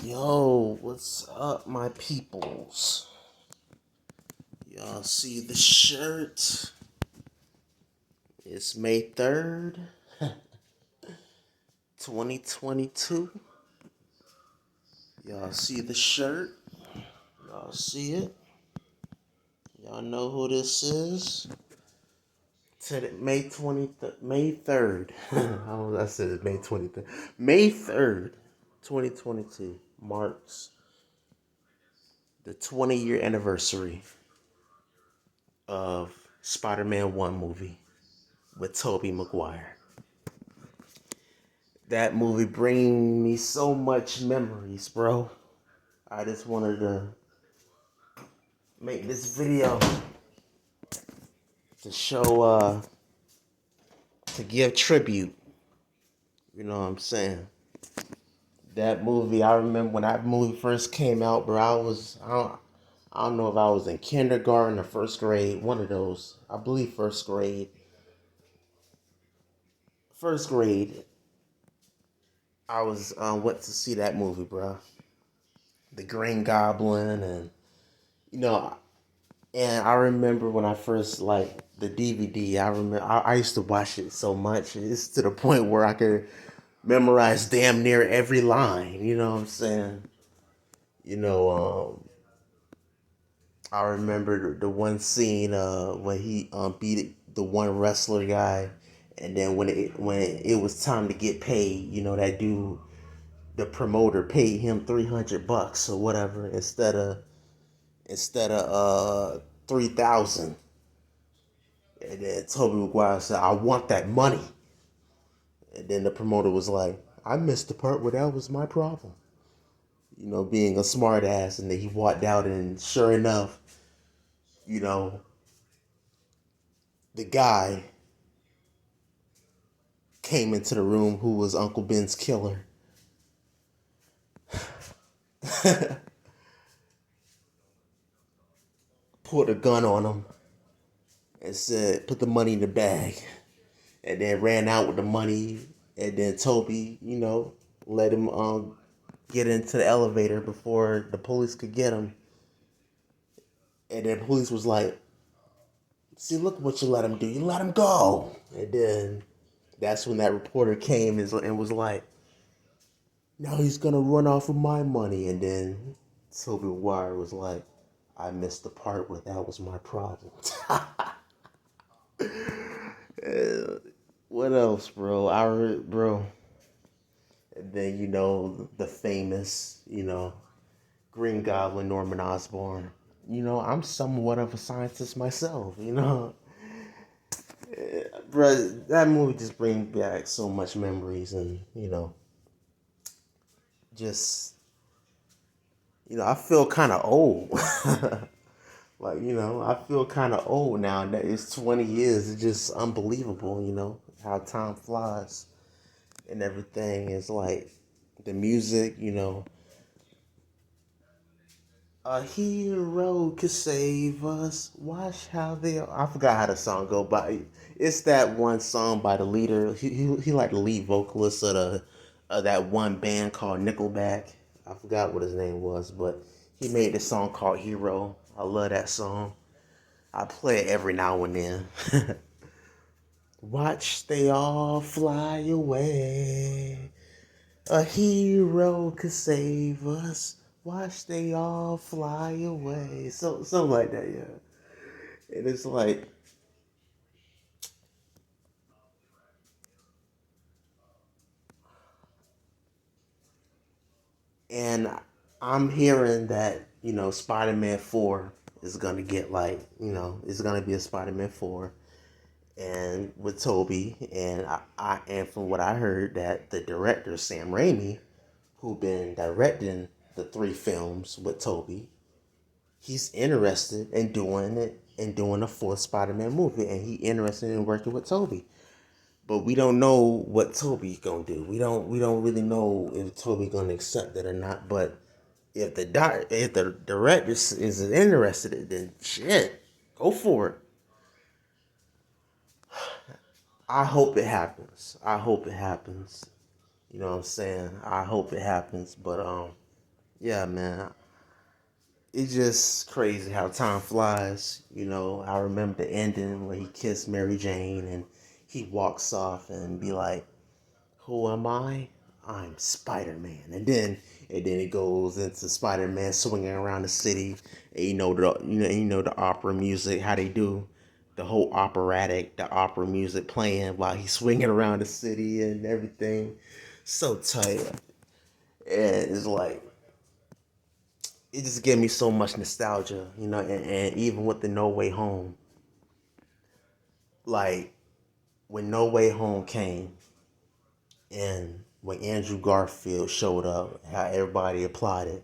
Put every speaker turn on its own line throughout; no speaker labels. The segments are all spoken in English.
Yo, what's up, my peoples? Y'all see the shirt? It's May 3rd, 2022. Y'all see the shirt? Y'all see it? Y'all know who this is? Today, May 3rd. I said it, May 23rd. May 3rd, 2022 marks the 20-year anniversary of Spider-Man 1 movie with Tobey Maguire. That movie bring me so much memories, bro. I just wanted to make this video to show, to give tribute. You know what I'm saying? That movie, I remember when that movie first came out, bro. I don't know if I was in kindergarten or first grade, one of those. I believe first grade. First grade, I was went to see that movie, bro. The Green Goblin, and you know, and I remember when I first like the DVD. I used to watch it so much. It's to the point where I could memorize damn near every line. You know what I'm saying? You know, I remember the one scene when he beat the one wrestler guy, and then when it was time to get paid, you know that dude, the promoter paid him $300 or whatever instead of 3,000. And then Tobey Maguire said, "I want that money." And then the promoter was like, "I missed the part where that was my problem." You know, being a smart ass. And then he walked out, and sure enough, you know, the guy came into the room who was Uncle Ben's killer. Pulled a gun on him and said, "Put the money in the bag." And then ran out with the money. And then Tobey, you know, let him get into the elevator before the police could get him. And then police was like, "See, look what you let him do. You let him go." And then that's when that reporter came and was like, "Now he's gonna run off with my money." And then Tobey Maguire was like, "I missed the part where that was my problem." What else, bro? Bro. And then the famous, Green Goblin, Norman Osborn. I'm somewhat of a scientist myself. Bro, that movie just brings back so much memories, and just I feel kind of old. Like I feel kind of old now. That it's 20 years. It's just unbelievable. How time flies and everything. Is like the music. A hero could save us. Watch how they. I forgot how the song go, but it's that one song by the leader. He like the lead vocalist of that one band called Nickelback. I forgot what his name was, but he made this song called Hero. I love that song. I play it every now and then. Watch they all fly away. A hero could save us. Watch they all fly away. Something like that, yeah. And it's like, and I'm hearing that, Spider-Man 4 is gonna get like, it's gonna be a Spider-Man 4 and with Toby, and and from what I heard that the director Sam Raimi, who been directing the three films with Toby, he's interested in doing it and doing a fourth Spider-Man movie, and he interested in working with Toby. But we don't know what Toby's gonna do. We don't really know if Toby gonna accept it or not. But if the director is interested, then shit, go for it. I hope it happens. I hope it happens. You know what I'm saying? I hope it happens. But Yeah, man. It's just crazy how time flies. I remember the ending where he kissed Mary Jane and he walks off and be like, "Who am I? I'm Spider Man." And then it goes into Spider Man swinging around the city. And the opera music, how they do the whole the opera music playing while he's swinging around the city and everything. So tight. And it's like it just gave me so much nostalgia, and even with the No Way Home, like when No Way Home came and when Andrew Garfield showed up, how everybody applauded.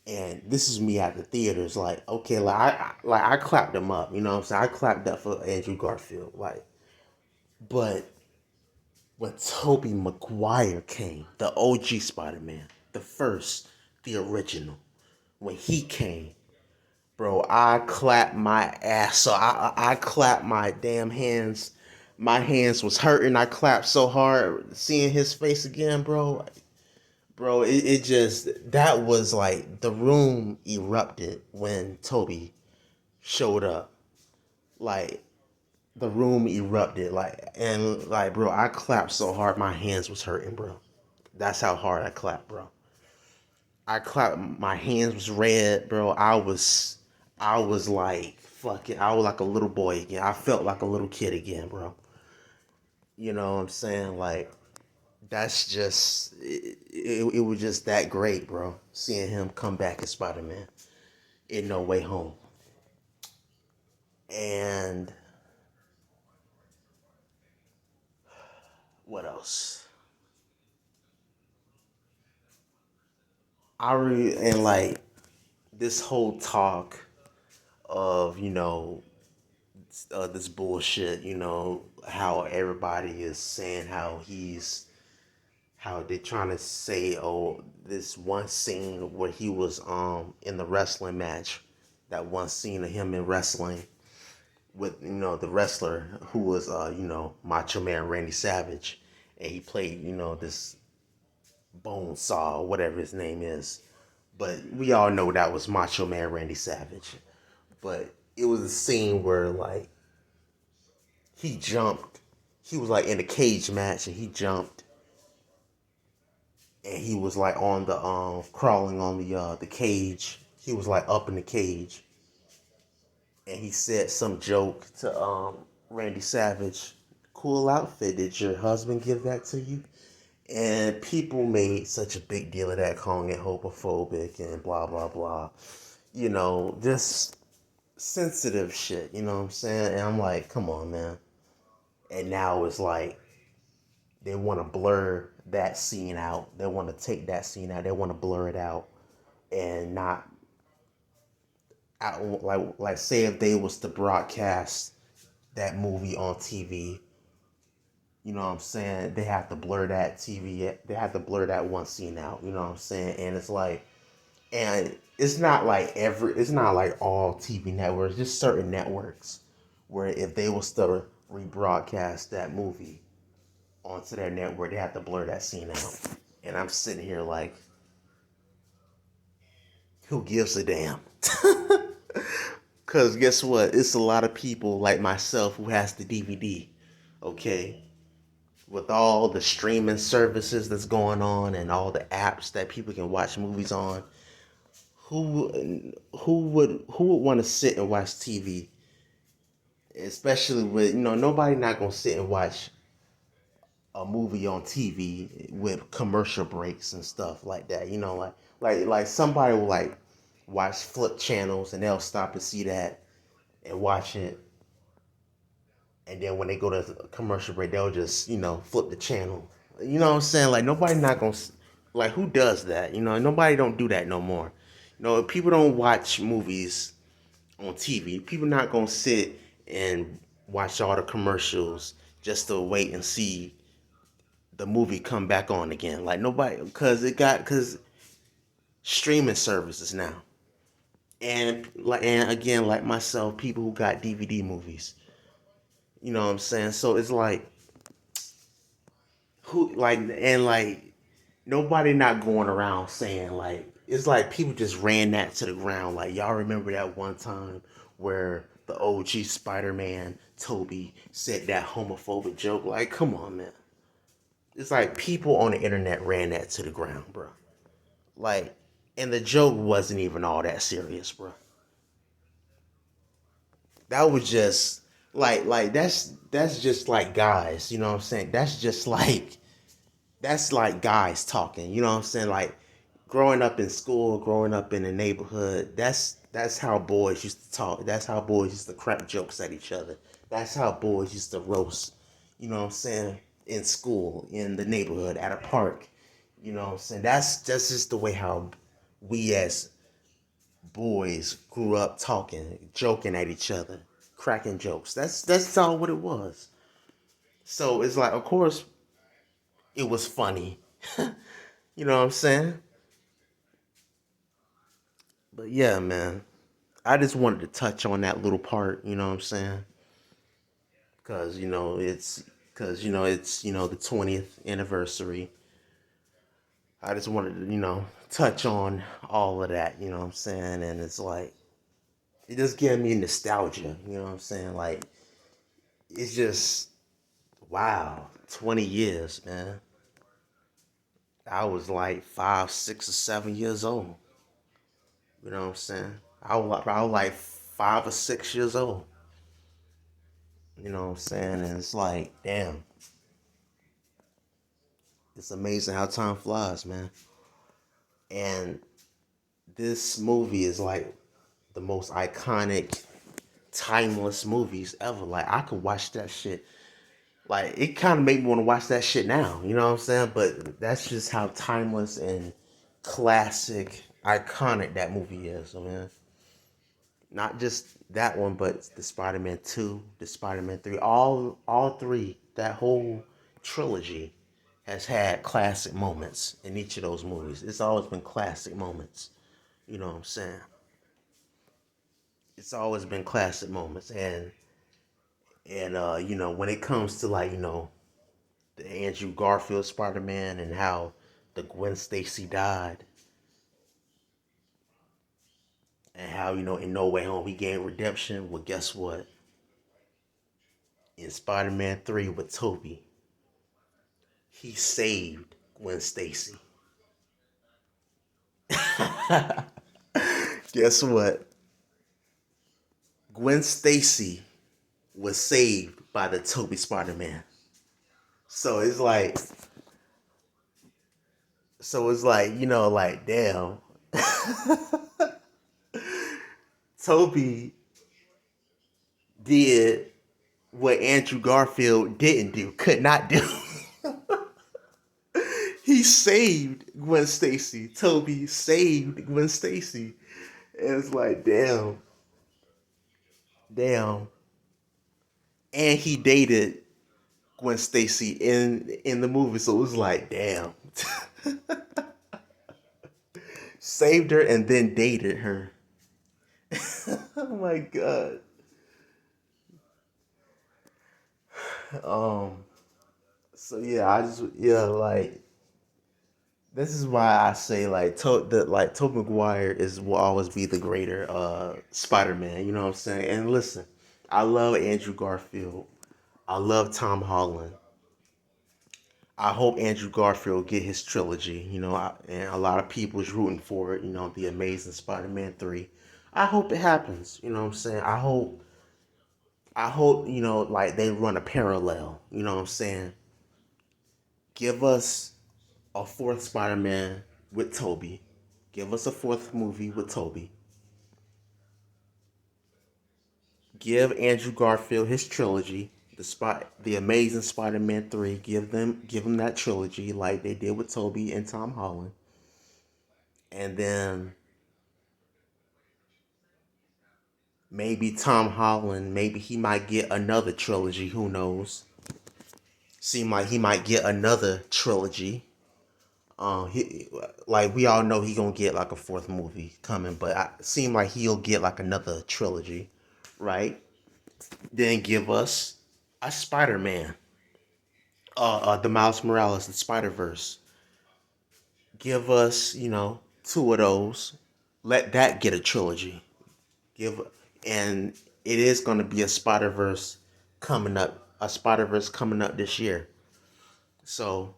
And this is me at the theaters, like, okay, I clapped him up, you know what I'm saying? I clapped up for Andrew Garfield, like, but when Tobey Maguire came, the OG Spider-Man, the first, the original, when he came, bro, I clapped my ass. So I clapped my damn hands. My hands was hurting. I clapped so hard seeing his face again, bro. Bro, it just that was like the room erupted when Toby showed up. Like the room erupted, and bro, I clapped so hard my hands was hurting, bro. That's how hard I clapped, bro. I clapped. My hands was red, bro. I was like, fuck it. I was like a little boy again. I felt like a little kid again, bro. You know what I'm saying? Like, that's just, it was just that great, bro. Seeing him come back as Spider Man in No Way Home. And what else? And like, this whole talk of, this bullshit, how everybody is saying how they trying to say, oh, this one scene where he was in the wrestling match, that one scene of him in wrestling with the wrestler who was Macho Man Randy Savage, and he played this Bone Saw, whatever his name is, but we all know that was Macho Man Randy Savage. But it was a scene where like he jumped, he was like in a cage match and he jumped and he was like on the crawling on the cage. He was like up in the cage, and he said some joke to Randy Savage. Cool outfit. Did your husband give that to you? And people made such a big deal of that, calling it homophobic and blah blah blah. Just sensitive shit. You know what I'm saying? And I'm like, come on, man. And now it's like they want to blur that scene out. They want to take that scene out. They want to blur it out and not out, like say if they was to broadcast that movie on TV, you know what I'm saying? They have to blur that TV. They have to blur that one scene out. You know what I'm saying? And it's like, and it's not like it's not like all TV networks. Just certain networks where if they was to rebroadcast that movie onto their network, they have to blur that scene out. And I'm sitting here like, who gives a damn? Cause guess what? It's a lot of people like myself who has the DVD. Okay, with all the streaming services that's going on and all the apps that people can watch movies on, who would want to sit and watch TV? Especially with nobody not gonna sit and watch a movie on TV with commercial breaks and stuff like that. Like somebody will like watch flip channels and they'll stop to see that and watch it, and then when they go to a commercial break, they'll just flip the channel. You know what I'm saying? Like nobody not gonna like who does that? Nobody don't do that no more. People don't watch movies on TV. People not gonna sit and watch all the commercials just to wait and see the movie come back on again. Like nobody, because streaming services now, and again like myself, people who got DVD movies. You know what I'm saying? So it's like who like and like nobody not going around saying like it's like people just ran that to the ground. Like y'all remember that one time where the OG Spider-Man Toby said that homophobic joke? Like, come on, man. It's like people on the internet ran that to the ground, bro. Like, and the joke wasn't even all that serious, bro. That was just like that's just like guys, you know what I'm saying? That's like guys talking, you know what I'm saying? Like growing up in school, growing up in the neighborhood, that's how boys used to talk. That's how boys used to crack jokes at each other. That's how boys used to roast, you know what I'm saying, in school, in the neighborhood, at a park. You know what I'm saying? That's just the way how we as boys grew up talking, joking at each other, cracking jokes. That's all what it was. So it's like, of course, it was funny. You know what I'm saying? But yeah, man, I just wanted to touch on that little part. You know what I'm saying? Because it's the 20th anniversary. I just wanted to touch on all of that. You know what I'm saying? And it's like it just gave me nostalgia. You know what I'm saying? Like it's just wow, 20 years, man. I was like 5, 6, or 7 years old. You know what I'm saying? I was like 5 or 6 years old. You know what I'm saying? And it's like, damn, it's amazing how time flies, man. And this movie is like the most iconic, timeless movies ever. Like I could watch that shit. Like it kind of made me want to watch that shit now. You know what I'm saying? But that's just how timeless and classic, iconic that movie is, man. Not just that one, but the Spider-Man 2, the Spider-Man 3, all three, that whole trilogy has had classic moments in each of those movies. It's always been classic moments. You know what I'm saying? It's always been classic moments. And when it comes to like, the Andrew Garfield Spider-Man and how the Gwen Stacy died and how, in No Way Home he gained redemption, well guess what? In Spider-Man 3 with Tobey, he saved Gwen Stacy. Guess what? Gwen Stacy was saved by the Tobey Spider-Man. So it's like, like damn, Tobey did what Andrew Garfield didn't do, could not do. He saved Gwen Stacy. Tobey saved Gwen Stacy. And it's like, damn, damn. And he dated Gwen Stacy in the movie, so it was like, damn. Saved her and then dated her. Oh my god. Um. So yeah, like this is why I say like Tobey Maguire will always be the greater Spider Man. You know what I'm saying? And listen, I love Andrew Garfield. I love Tom Holland. I hope Andrew Garfield get his trilogy. And a lot of people is rooting for it. The Amazing Spider-Man 3. I hope it happens. You know what I'm saying? I hope like they run a parallel. You know what I'm saying? Give us a fourth Spider-Man with Tobey. Give us a fourth movie with Tobey. Give Andrew Garfield his trilogy, the Amazing Spider-Man 3. Give him that trilogy like they did with Tobey and Tom Holland. And then maybe Tom Holland, maybe he might get another trilogy, who knows? Seem like he might get another trilogy. Like we all know he gonna get like a fourth movie coming, but I seem like he'll get like another trilogy, right? Then give us a Spider-Man, the Miles Morales, the Spider Verse. Give us, two of those. Let that get a trilogy. Give and it is going to be a Spider-Verse coming up this year. So,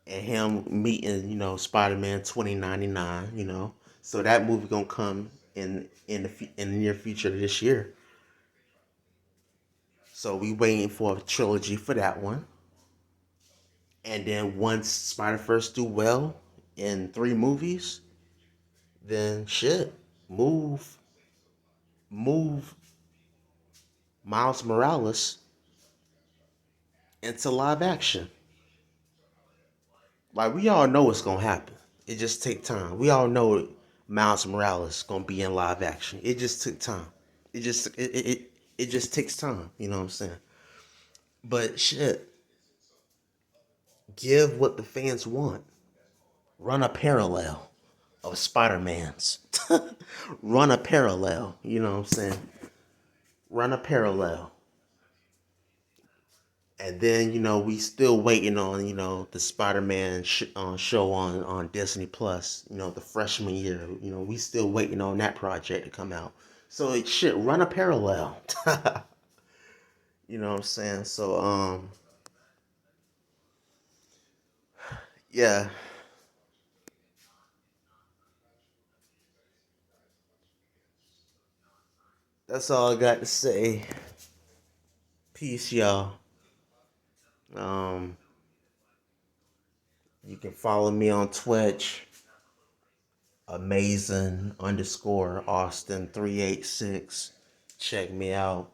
and him meeting, Spider-Man 2099, So that movie going to come in the near future this year. So we waiting for a trilogy for that one. And then once Spider-Verse do well in 3 movies, then shit, move move Miles Morales into live action. Like we all know it's gonna happen. It just take time. We all know Miles Morales gonna be in live action. It just took time. It just takes time. You know what I'm saying? But shit, give what the fans want. Run a parallel of Spider Man's. Run a parallel. You know what I'm saying? Run a parallel. And then we still waiting on the Spider-Man show on Disney Plus. The freshman year. We still waiting on that project to come out. So it should run a parallel. You know what I'm saying? So yeah, that's all I got to say. Peace, y'all. Um, you can follow me on Twitch. Amazing_Austin386. Check me out.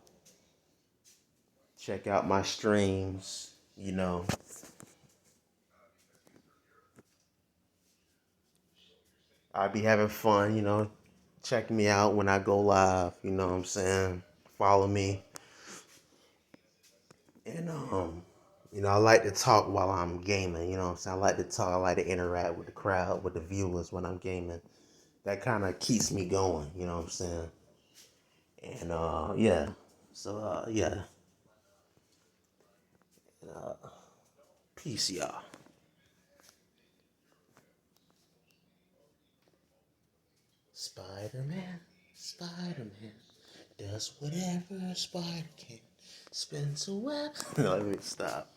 Check out my streams. I be having fun, Check me out when I go live, you know what I'm saying? Follow me. And I like to talk while I'm gaming, you know what I'm saying? I like to talk, I like to interact with the crowd, with the viewers when I'm gaming. That kind of keeps me going, you know what I'm saying? And yeah. So yeah. Uh, Peace, y'all. Spider-Man, Spider-Man does whatever a spider can. Spins a web. No, let me stop.